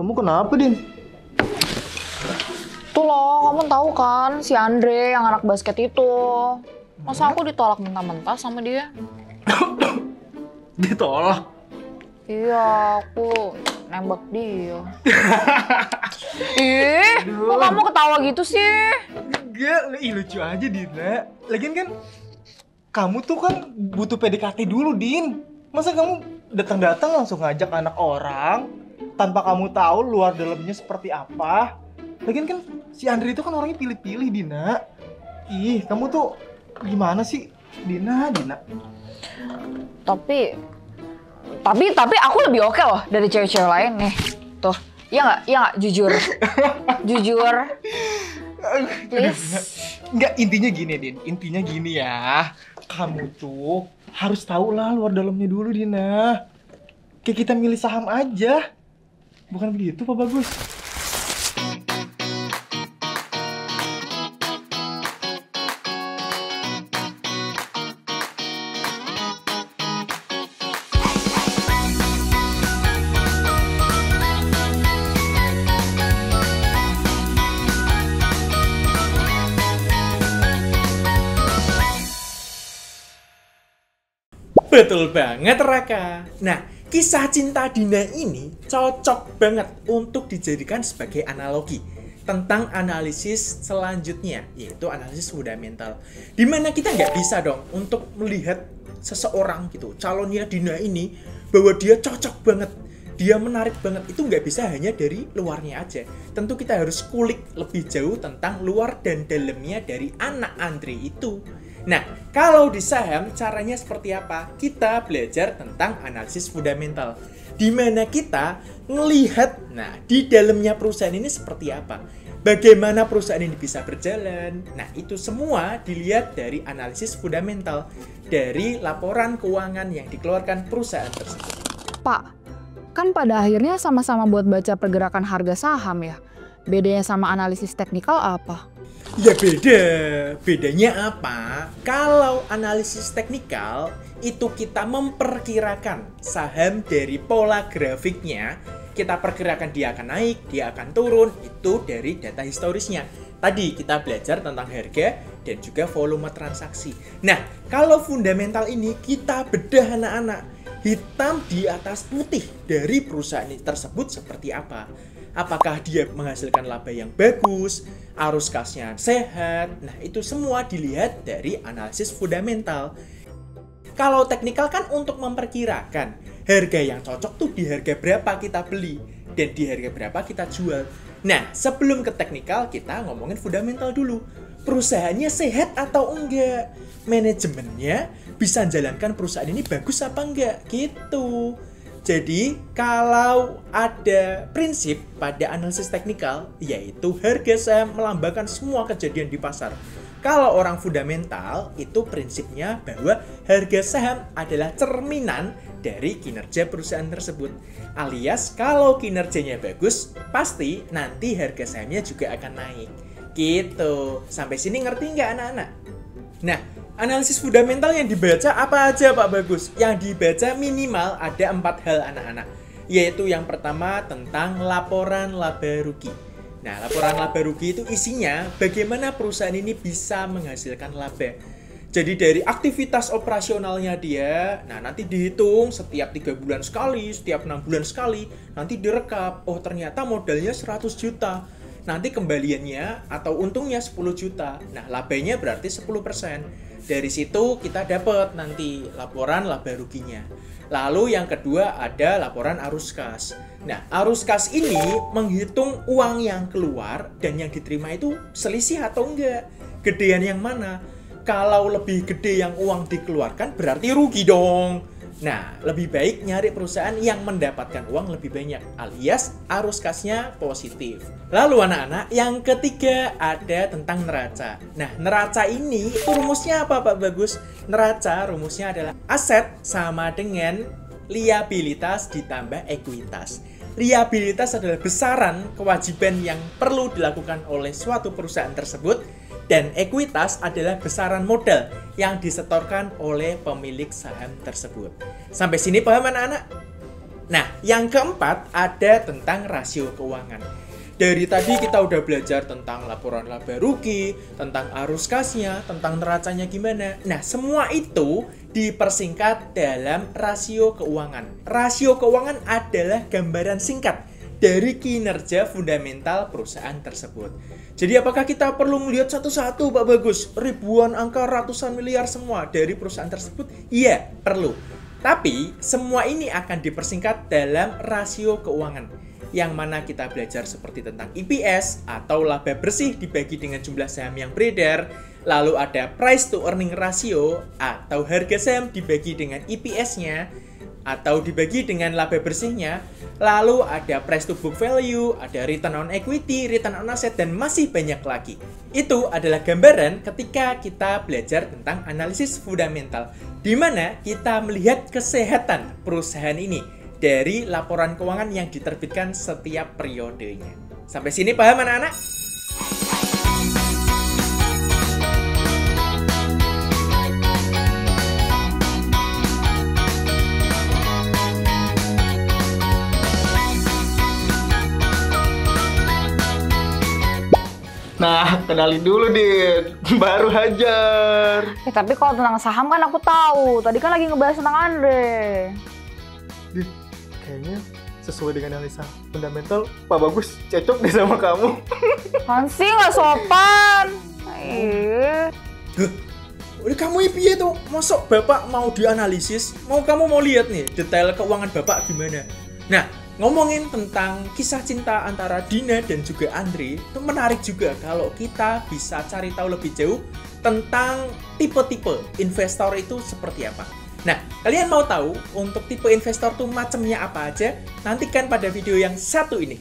Kamu kenapa, Din? Tuh loh, kamu tahu kan si Andre yang anak basket itu. Masa aku ditolak mentah-mentah sama dia? Ditolak? Iya, aku nembak dia. Ih, kok kamu ketawa gitu sih? Enggak, lucu aja, Dina. Lagian kan, kamu tuh kan butuh PDKT dulu, Din. Masa kamu datang-datang langsung ngajak anak orang tanpa kamu tahu luar dalamnya seperti apa? Lagian kan si Andre itu kan orangnya pilih-pilih, Dina. Ih, kamu tuh gimana sih, Dina? Tapi aku lebih oke loh dari cewek-cewek lain nih. Tuh, iya nggak, jujur, jujur. Please. Enggak, intinya gini ya. Kamu tuh harus tahu lah luar dalamnya dulu, Dina. Kayak kita milih saham aja. Bukan begitu, Pak Bagus? Betul banget, Raka. Nah, kisah cinta Dina ini cocok banget untuk dijadikan sebagai analogi tentang analisis selanjutnya, yaitu analisis fundamental. Dimana kita nggak bisa dong untuk melihat seseorang gitu, calonnya Dina ini, bahwa dia cocok banget, dia menarik banget, itu nggak bisa hanya dari luarnya aja. Tentu kita harus kulik lebih jauh tentang luar dan dalamnya dari anak Andre itu. Nah, kalau di saham caranya seperti apa? Kita belajar tentang analisis fundamental, di mana kita melihat, nah, di dalamnya perusahaan ini seperti apa, bagaimana perusahaan ini bisa berjalan. Nah, itu semua dilihat dari analisis fundamental dari laporan keuangan yang dikeluarkan perusahaan tersebut. Pak, kan pada akhirnya sama-sama buat baca pergerakan harga saham ya. Bedanya sama analisis teknikal apa? Ya beda. Bedanya apa? Kalau analisis teknikal itu kita memperkirakan saham dari pola grafiknya. Kita perkirakan dia akan naik, dia akan turun, itu dari data historisnya. Tadi kita belajar tentang harga dan juga volume transaksi. Nah, kalau fundamental ini kita bedah anak-anak, hitam di atas putih dari perusahaan tersebut seperti apa. Apakah dia menghasilkan laba yang bagus, arus kasnya sehat. Nah, itu semua dilihat dari analisis fundamental. Kalau teknikal kan untuk memperkirakan harga yang cocok tuh di harga berapa kita beli dan di harga berapa kita jual. Nah, sebelum ke teknikal kita ngomongin fundamental dulu. Perusahaannya sehat atau enggak? Manajemennya bisa menjalankan perusahaan ini bagus apa enggak? Gitu. Jadi, kalau ada prinsip pada analisis teknikal, yaitu harga saham melambangkan semua kejadian di pasar. Kalau orang fundamental, itu prinsipnya bahwa harga saham adalah cerminan dari kinerja perusahaan tersebut. Alias, kalau kinerjanya bagus, pasti nanti harga sahamnya juga akan naik. Gitu. Sampai sini ngerti nggak anak-anak? Nah, analisis fundamental yang dibaca apa aja Pak Bagus? Yang dibaca minimal ada 4 hal anak-anak. Yaitu yang pertama tentang laporan laba rugi. Nah, laporan laba rugi itu isinya bagaimana perusahaan ini bisa menghasilkan laba. Jadi dari aktivitas operasionalnya dia, nah nanti dihitung setiap 3 bulan sekali, setiap 6 bulan sekali, nanti direkap. Oh ternyata modalnya 100 juta. Nanti kembaliannya atau untungnya 10 juta. Nah, labanya berarti 10%. Dari situ kita dapat nanti laporan laba ruginya. Lalu yang kedua ada laporan arus kas. Nah, arus kas ini menghitung uang yang keluar dan yang diterima itu selisih atau enggak. Gedean yang mana? Kalau lebih gede yang uang dikeluarkan berarti rugi dong. Nah, lebih baik nyari perusahaan yang mendapatkan uang lebih banyak, alias arus kasnya positif. Lalu anak-anak, yang ketiga ada tentang neraca. Nah, neraca ini rumusnya apa Pak Bagus? Neraca rumusnya adalah aset sama dengan liabilitas ditambah ekuitas. Liabilitas adalah besaran kewajiban yang perlu dilakukan oleh suatu perusahaan tersebut. Dan ekuitas adalah besaran modal yang disetorkan oleh pemilik saham tersebut. Sampai sini paham anak-anak? Nah, yang keempat ada tentang rasio keuangan. Dari tadi kita udah belajar tentang laporan laba rugi, tentang arus kasnya, tentang neracanya gimana. Nah, semua itu dipersingkat dalam rasio keuangan. Rasio keuangan adalah gambaran singkat dari kinerja fundamental perusahaan tersebut. Jadi apakah kita perlu melihat satu-satu, Pak Bagus? Ribuan angka, ratusan miliar semua dari perusahaan tersebut? Iya, perlu. Tapi semua ini akan dipersingkat dalam rasio keuangan, yang mana kita belajar seperti tentang EPS atau laba bersih dibagi dengan jumlah saham yang beredar, lalu ada price to earning ratio atau harga saham dibagi dengan EPS-nya atau dibagi dengan laba bersihnya, lalu ada price to book value, ada return on equity, return on asset, dan masih banyak lagi. Itu adalah gambaran ketika kita belajar tentang analisis fundamental, di mana kita melihat kesehatan perusahaan ini dari laporan keuangan yang diterbitkan setiap periodenya. Sampai sini paham anak-anak? Nah, kenalin dulu, Din. Baru hajar. Tapi kalau tentang saham kan aku tahu. Tadi kan lagi ngebahas tentang Andre. Din, kayaknya sesuai dengan analisa fundamental, Pak Bagus cocok deh sama kamu. Kan sih nggak sopan. Udah kamu piye tuh? Masuk Bapak mau dianalisis? Kamu mau lihat nih detail keuangan Bapak gimana? Nah, ngomongin tentang kisah cinta antara Dina dan juga Andre, itu menarik juga kalau kita bisa cari tahu lebih jauh tentang tipe-tipe investor itu seperti apa. Nah, kalian mau tahu untuk tipe investor tuh macamnya apa aja? Nantikan pada video yang satu ini.